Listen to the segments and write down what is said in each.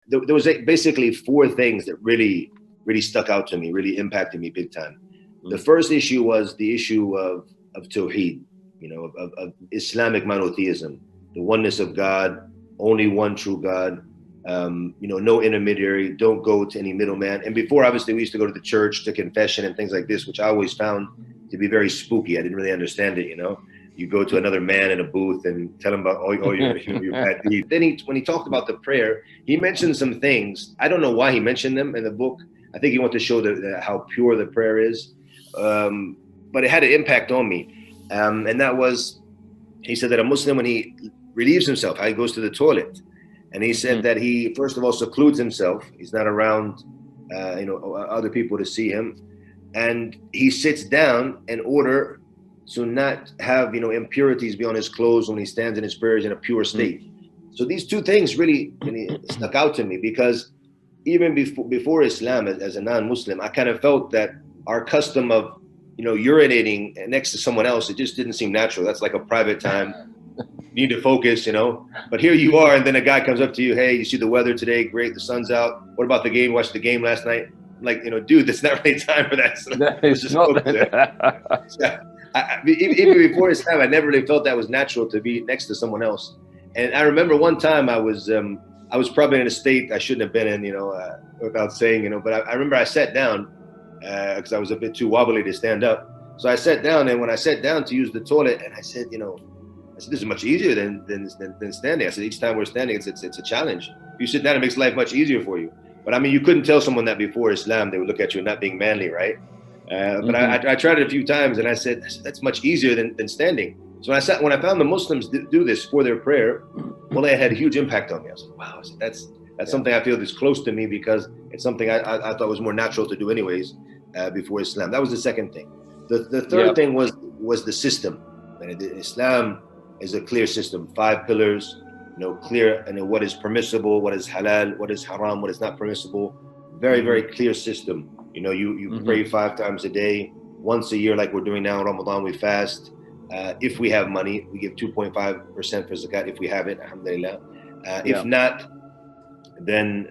there was basically four things that really stuck out to me, really impacted me big time. The first issue was the issue of Tawheed, of Islamic monotheism, the oneness of God, only one true God, no intermediary, don't go to any middleman. And before, obviously, we used to go to the church to confession and things like this, which I always found to be very spooky. I didn't really understand it, You go to another man in a booth and tell him about all your bad deeds. Then when he talked about the prayer, he mentioned some things. I don't know why he mentioned them in the book. I think he wanted to show how pure the prayer is. But it had an impact on me. And that was, he said that a Muslim, when he relieves himself, how he goes to the toilet. And he said that he, first of all, secludes himself. He's not around, other people to see him. And he sits down in order to not have, impurities be on his clothes when he stands in his prayers in a pure state. So these two things really stuck out to me, because even before Islam, as a non-Muslim, I kind of felt that our custom of, urinating next to someone else, it just didn't seem natural. That's like a private time. You need to focus, But here you are, and then a guy comes up to you, hey, you see the weather today? Great, the sun's out. What about the game? Watched the game last night? I'm like, dude, that's not really time for that. So it's not even before Islam, I never really felt that was natural to be next to someone else. And I remember one time I was probably in a state I shouldn't have been in, without saying, but I remember I sat down because I was a bit too wobbly to stand up. So I sat down, and when I sat down to use the toilet, and I said, this is much easier than standing. I said, each time we're standing, it's a challenge. If you sit down, it makes life much easier for you. But I mean, you couldn't tell someone that before Islam. They would look at you not being manly, right? But I tried it a few times, and I said, that's much easier than standing. So when I found the Muslims do this for their prayer, well, it had a huge impact on me. I was like, wow, that's something I feel is close to me, because it's something I thought was more natural to do anyways before Islam. That was the second thing. The third thing was the system. And Islam is a clear system, 5 pillars, clear, and what is permissible, what is halal, what is haram, what is not permissible. Very, very clear system. You pray 5 times a day, once a year, like we're doing now in Ramadan, we fast. If we have money, we give 2.5% for zakat if we have it, alhamdulillah. If not, then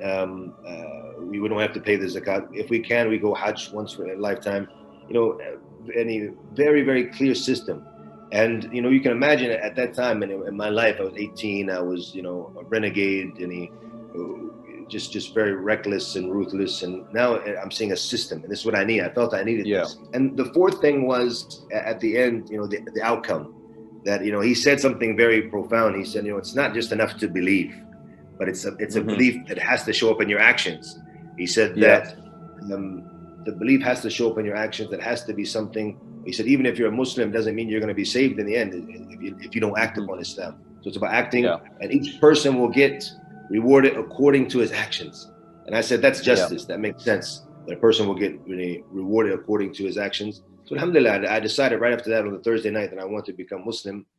we don't have to pay the zakat. If we can, we go Hajj once for a lifetime. Any very, very clear system. And you can imagine at that time in my life, I was 18. I was a renegade, and just very reckless and ruthless. And now I'm seeing a system, and this is what I need. I felt I needed this. And the fourth thing was at the end, the outcome. That he said something very profound. He said, it's not just enough to believe, but it's a belief that has to show up in your actions. He said that the belief has to show up in your actions. That has to be something. He said, even if you're a Muslim, doesn't mean you're going to be saved in the end if you don't act upon Islam. So it's about acting, and each person will get rewarded according to his actions. And I said, that's justice. That makes sense. That a person will get really rewarded according to his actions. So alhamdulillah, I decided right after that on the Thursday night that I wanted to become Muslim.